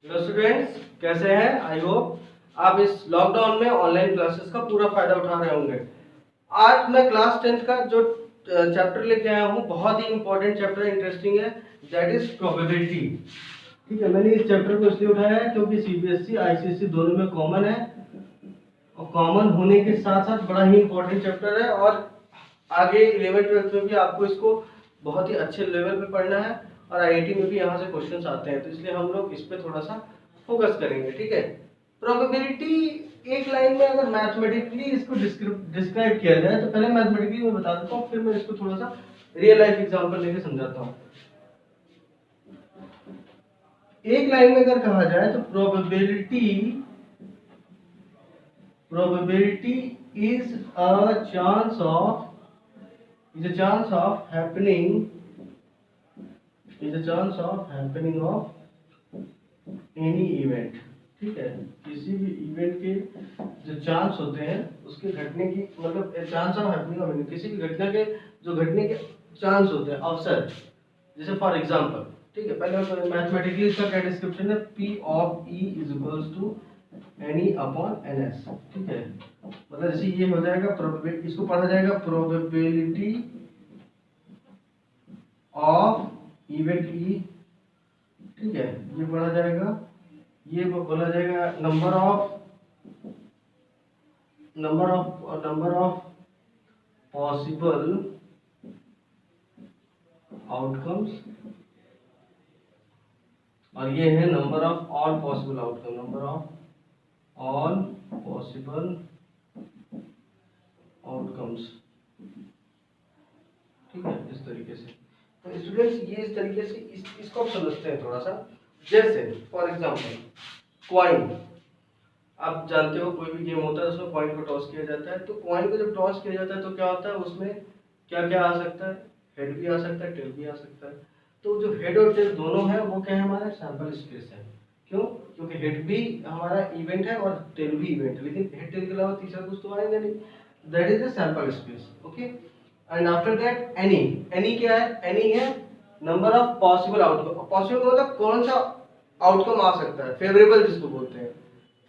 Hello students, कैसे हैं? I hope आप इस लॉकडाउन में ऑनलाइन क्लासेस का पूरा फायदा उठा रहे होंगे। आज मैं क्लास 10th का जो चैप्टर लेके आया हूँ, बहुत ही इंपॉर्टेंट चैप्टर, इंटरेस्टिंग है, दैट इज प्रोबेबिलिटी। ठीक है, मैंने इस चैप्टर को इसलिए उठाया है क्योंकि सीबीएसई आईसीएसई दोनों में कॉमन है, और कॉमन होने के साथ साथ बड़ा ही इंपॉर्टेंट चैप्टर है, और आगे 11th-12th में भी आपको इसको बहुत ही अच्छे लेवल पे पढ़ना है, और आईआईटी में भी यहाँ से क्वेश्चंस आते हैं, तो इसलिए हम लोग इस पे थोड़ा सा फोकस करेंगे। ठीक है, प्रोबेबिलिटी एक लाइन में अगर मैथमेटिकली इसको डिस्क्राइब किया जाए तो पहले मैथमेटिकली मैं बता देता हूँ, फिर मैं इसको थोड़ा सा रियल लाइफ एग्जांपल लेके समझाता हूँ। एक लाइन में अगर कहा जाए तो probability is a chance of happening of any event। ठीक है, किसी भी इवेंट के जो चांस होते हैं उसके घटने की, मतलब चांस ऑफ हैपनिंग ऑफ किसी भी घटना के जो घटने के चांस होते हैं, अवसर, जैसे फॉर एग्जांपल। ठीक है, पहले मैथमेटिकली इसका क्या डिस्क्रिप्शन है, P of E is equals to N E upon N S. ठीक है, मतलब जैसे ये हो जाएगा प्रोबेबिलिटी, इसको पढ़ा जाएगा प्रोबेबिलिटी ऑफ इवेंट ई। ठीक है, ये पढ़ा जाएगा, ये बोला जाएगा नंबर ऑफ पॉसिबल आउटकम्स, और ये है number of all possible outcome, number of all possible outcomes. ठीक है, इस तरीके से। तो स्टूडेंट्स, ये इस तरीके से इसको आप समझते हैं थोड़ा सा। जैसे फॉर एग्जांपल कॉइन, आप जानते हो कोई भी गेम होता है उसमें कॉइन को टॉस किया जाता है, तो कॉइन को जब टॉस किया जाता है तो क्या होता है, उसमें क्या क्या आ सकता है, हेड भी आ सकता है, टेल भी आ सकता है। तो जो हेड और टेल दोनों है वो क्या है, हमारा सैंपल स्पेस है। क्यों? क्योंकि हेड भी हमारा इवेंट है और टेल भी इवेंट है, लेकिन हेड टेल के अलावा तीसरा कुछ तो आएगा नहीं, that is the sample space. Okay, and after that any क्या है, एनी है number of possible outcome. Possible का मतलब कौन सा आउटकम आ सकता है, फेवरेबल जिसको बोलते हैं।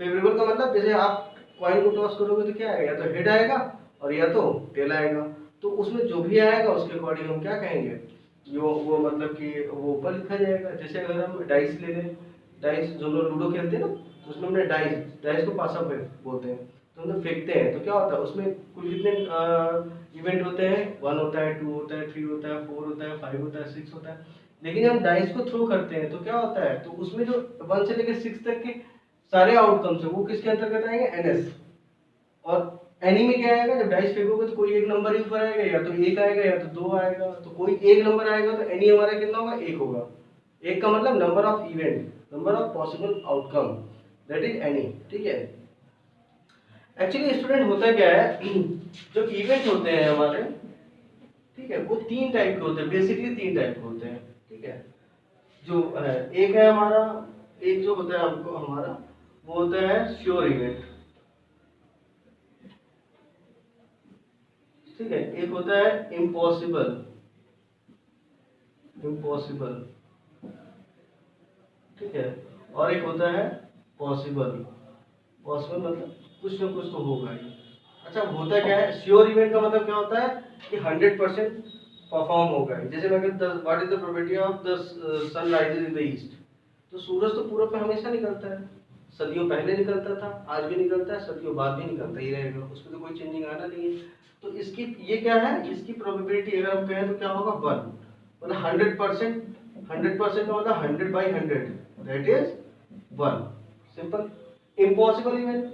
फेवरेबल का मतलब जैसे आप कॉइन को टॉस करोगे तो क्या आएगा, या तो हेड आएगा और या तो टेल आएगा। तो उसमें जो भी आएगा उसके अकॉर्डिंग हम क्या कहेंगे, वो मतलब कि वो ऊपर लिखा जाएगा। जैसे अगर हम डाइस ले लें, डाइस जो लोग लूडो खेलते हैं ना, तो उसमें हमने डाइस को पास अप बोलते हैं, तो हम लोग फेंकते हैं, तो क्या होता है उसमें कुल कितने इवेंट होते हैं, 1 होता है, 2 होता है, 3 होता है, 4 होता है, 5 होता है, 6 होता है। लेकिन हम डाइस को थ्रो करते हैं तो क्या होता है, तो उसमें जो 1 से लेकर 6 तक के सारे आउटकम्स है वो किसके अंतर्गत आएंगे, एनएस। और एनी में क्या आएगा, जब डाइस फेंकोगे तो कोई एक नंबर ही ऊपर आएगा, या तो 1 आएगा या तो 2 आएगा, तो कोई एक नंबर आएगा, तो एनी हमारा कितना होगा, 1 होगा। 1 का मतलब number of event, number of possible outcome, that is any. ठीक है, एक्चुअली स्टूडेंट होता क्या है, जो इवेंट होते हैं हमारे, ठीक है, वो 3 टाइप के होते हैं, बेसिकली 3 टाइप के होते हैं। ठीक है, जो है एक है हमारा, एक जो होता है हमको हमारा वो होता है श्योर इवेंट। ठीक है, एक होता है इम्पॉसिबल, ठीक है, और एक होता है पॉसिबल। मतलब कुछ ना कुछ तो होगा ही। अच्छा, होता क्या है, श्योर इवेंट का मतलब क्या होता है कि 100% परफॉर्म होगा ही। जैसे मैं कहता हूं what is the probability of the sun rises in the east, तो सूरज तो पूरब पे हमेशा निकलता है, सदियों पहले निकलता था, आज भी निकलता है, सदियों बाद भी निकलता ही रहेगा, उसमें तो कोई चेंजिंग आना नहीं है। तो इसकी ये क्या है, इसकी प्रोबेबिलिटी अगर हम कहें तो क्या होगा, 1। मतलब 100%, 100% का मतलब 100/100, that is 1। Simple. Impossible event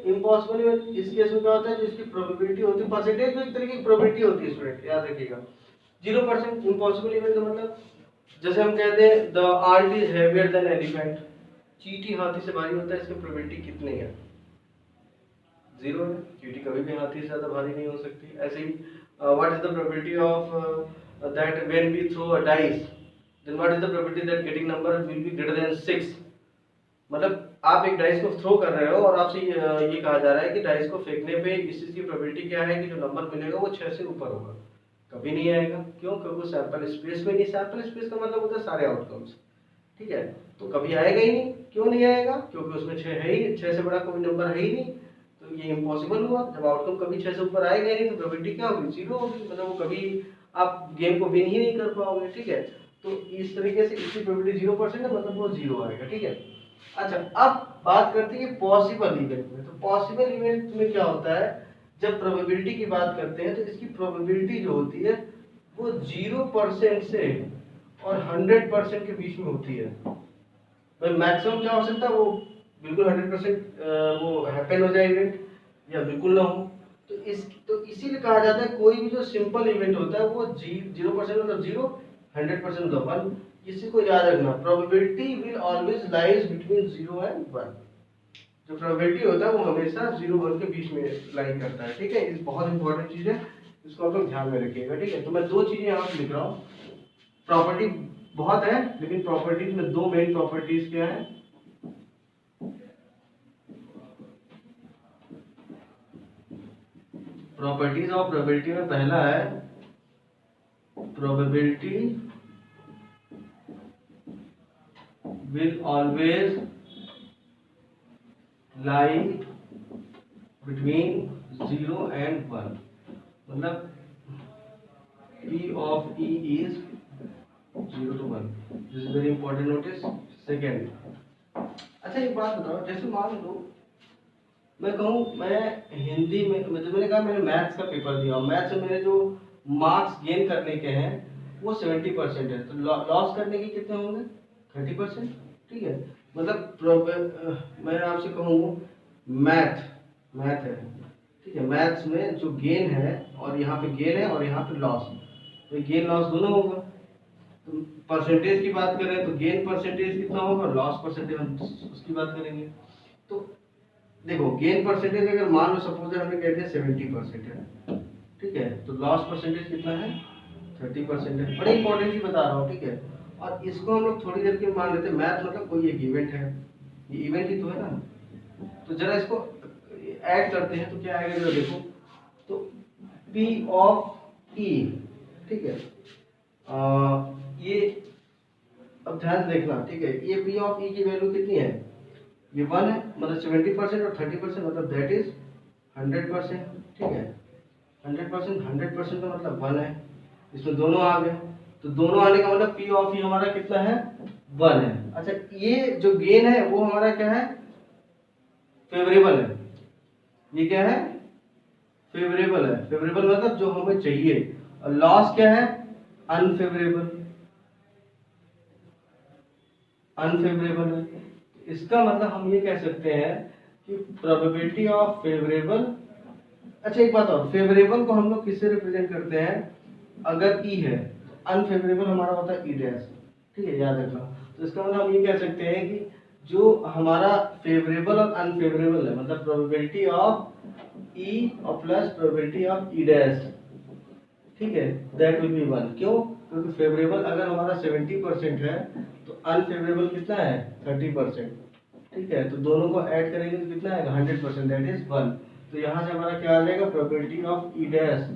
इस केस में क्या होता है, जो इसकी प्रोबेबिलिटी होती है, परसेंटेज में एक तरीके की प्रोबेबिलिटी होती है स्टूडेंट, याद रखिएगा। 0% इम्पॉसिबल इवेंट का मतलब, जैसे हम कहते हैं the ant is heavier than elephant, चींटी हाथी से भारी होता है, इसकी प्रोबेबिलिटी कितनी है, 0 है, चींटी कभी भी हाथी से ज्यादा भारी नहीं हो सकती। ऐसे ही what is the probability of that when we throw a dice, then what is the probability that getting number will be greater than 6। मतलब आप एक डाइस को थ्रो कर रहे हो और आपसे ये कहा जा रहा है कि डाइस को फेंकने पे इस चीज की प्रोबेबिलिटी क्या है कि जो नंबर मिलेगा वो 6 से ऊपर होगा, कभी नहीं आएगा। क्यों? क्योंकि सैंपल स्पेस में नहीं, सैंपल स्पेस का मतलब होता है सारे आउटकम्स। ठीक है, तो कभी आएगा ही नहीं। क्यों नहीं आएगा? क्योंकि उसमें 6 है ही, 6 से बड़ा कोई नंबर है ही नहीं, तो ये इम्पॉसिबल हुआ। जब आउटकम कभी 6 से ऊपर आएगा ही नहीं तो प्रोबेबिलिटी क्या होगी? 0 होगी, मतलब वो कभी आप गेम को विन ही नहीं कर पाओगे। ठीक है, तो इस तरीके से इसकी प्रोबेबिलिटी 0% है, मतलब वो 0 आएगा। ठीक है, अच्छा अब बात करते हैं पॉसिबल इवेंट में। तो पॉसिबल इवेंट में क्या होता है, जब प्रोबेबिलिटी की बात करते हैं तो इसकी प्रोबेबिलिटी जो होती है वो 0% से और 100% के बीच में होती है। भाई मैक्सिमम क्या हो सकता है, वो बिल्कुल 100% वो हैपन हो जाए इवेंट, या बिल्कुल ना हो। तो इसीलिए कहा जाता है कोई भी जो सिंपल इवेंट होता है वो 0% मतलब 0, 100% मतलब 1। इसी को याद रखना, probability will always lies between 0 and 1। जो प्रोबेबिलिटी होता है वो हमेशा 0 1 के बीच में लाई करता है। ठीक है, ये बहुत इंपॉर्टेंट चीज है, इसको आप लोग ध्यान में रखिएगा। ठीक है, तो मैं 2 चीजें यहाँ पे लिख रहा हूँ। प्रॉपर्टी बहुत है, लेकिन प्रॉपर्टीज में 2 मेन प्रॉपर्टीज क्या है? प्रॉपर्टीज ऑफ प्रोबेबिलिटी में पहला है probability will always lie between 0 and 1, मतलब P of E is 0 to 1। This is very important notice. Second, अच्छा एक बात बताओ, जैसे मान लो मैं कहूँ मैं हिंदी में, मतलब मैंने कहा मैंने मैथ्स का पेपर दिया और मैथ्स में मेरे जो मार्क्स गेन करने के हैं वो 70% है, तो लॉस करने के कितने होंगे? 30%। ठीक है, मतलब मैं आपसे कहूँ मैथ है, ठीक है, मैथ्स में जो गेन है और यहाँ पे गेन है और यहाँ पे लॉस, तो गेन लॉस दोनों होगा। तो परसेंटेज की बात करें तो गेन परसेंटेज कितना होगा, लॉस परसेंटेज हम उसकी बात करेंगे। तो देखो गेन परसेंटेज अगर मान लो सपोज हमने कह दिया 70% है, ठीक है, तो लॉस परसेंटेज कितना है? 30% है। बड़े इंपॉर्टेंट चीज बता रहा हूँ। ठीक है, और इसको हम लोग थोड़ी देर के मान लेते हैं, मैथ मतलब कोई एक इवेंट है, ये इवेंट ही तो है ना। तो जरा इसको ऐड करते हैं तो क्या आएगा जरा देखो, तो P of E, ठीक है, ये अब ध्यान से देखना। ठीक है, ये P of E की वैल्यू कितनी है? ये 1 है, मतलब 70% और 30% मतलब दैट इज 100%। ठीक है, 100%, 100% का मतलब 1 है, इसमें दोनों आ गए, तो दोनों आने का मतलब P of E हमारा कितना है? 1 है। अच्छा ये जो गेन है वो हमारा क्या है? फेवरेबल है। ये क्या है? फेवरेबल है। फेवरेबल मतलब जो हमें चाहिए। और लॉस क्या है? अनफेवरेबल। अनफेवरेबल है, इसका मतलब हम ये कह सकते हैं कि प्रोबेबिलिटी ऑफ फेवरेबल। अच्छा एक बात और, फेवरेबल को हम लोग किससे रिप्रेजेंट करते हैं? अगर ई है, अनफेवरेबल हमारा होता है ई डैश। ठीक है, याद रखना। तो इसका मतलब हम ये कह सकते हैं कि जो हमारा फेवरेबल और अनफेवरेबल है, मतलब प्रोबेबिलिटी ऑफ ई और plus probability of E dash, ठीक है, दैट विल बी 1। क्यों? क्योंकि फेवरेबल अगर हमारा 70% है तो अनफेवरेबल कितना है? 30%। ठीक है, तो दोनों को ऐड करेंगे तो कितना आएगा? 100%, दैट इज 1। तो यहाँ से हमारा क्या आ जाएगा? Probability of E dash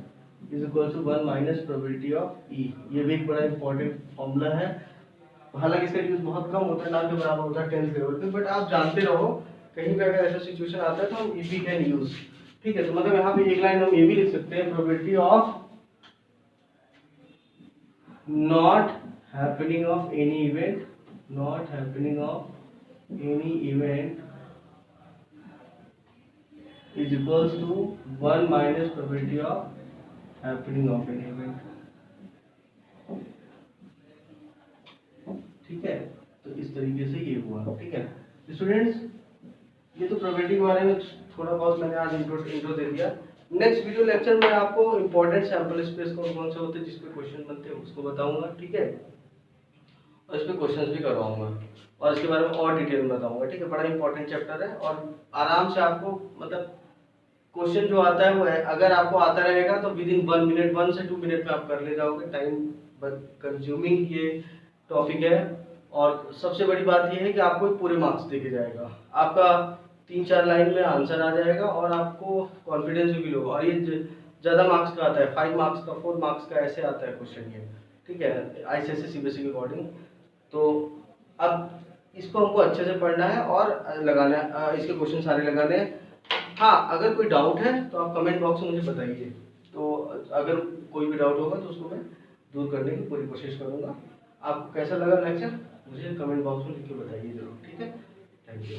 is equal to 1 minus probability of E. ये भी एक बड़ा इंपॉर्टेंट फॉर्मूला है, हालांकि इसका यूज बहुत कम होता है, ना के बराबर होता है 10th लेवल पे, बट आप जानते रहो कहीं पे अगर ऐसा सिचुएशन आता है तो हम ई कैन यूज। ठीक है, तो मतलब यहाँ पे एक लाइन हम ये भी लिख सकते हैं, probability of not happening of any event, not happening of any event is equals to 1 minus probability of happening of any event। ठीक है, तो इस तरीके से ये हुआ। ठीक है स्टूडेंट्स, ये तो प्रोबेबिलिटी के बारे में थोड़ा बहुत मैंने आज इंट्रो दे दिया। नेक्स्ट वीडियो लेक्चर में आपको इंपॉर्टेंट सैंपल स्पेस कौन से होते हैं जिसपे क्वेश्चन बनते हैं उसको बताऊंगा। ठीक है, और इस पे क्वेश्चंस भी करवाऊंगा और इसके बारे में और डिटेल में बताऊंगा। ठीक है, बड़ा इंपॉर्टेंट चैप्टर है और आराम से आपको मतलब क्वेश्चन जो आता है वो है, अगर आपको आता रहेगा तो विद इन 1 मिनट 1 से 2 मिनट में आप कर ले जाओगे। टाइम कंज्यूमिंग ये टॉपिक है और सबसे बड़ी बात ये है कि आपको पूरे मार्क्स देके जाएगा, आपका 3-4 लाइन में आंसर आ जाएगा और आपको कॉन्फिडेंस भी होगा। और ये ज़्यादा मार्क्स का आता है, 5 मार्क्स का, 4 मार्क्स का, ऐसे आता है क्वेश्चन ये। ठीक है, ICSE CBSE के अकॉर्डिंग। तो अब इसको हमको अच्छे से पढ़ना है और लगाना इसके क्वेश्चन सारे लगाने हैं। हाँ, अगर कोई डाउट है तो आप कमेंट बॉक्स में मुझे बताइए, तो अगर कोई भी डाउट होगा तो उसको मैं दूर करने की पूरी कोशिश करूँगा। आपको कैसा लगा लेक्चर मुझे कमेंट बॉक्स में लिख के बताइए जरूर, ठीक है। Thank you.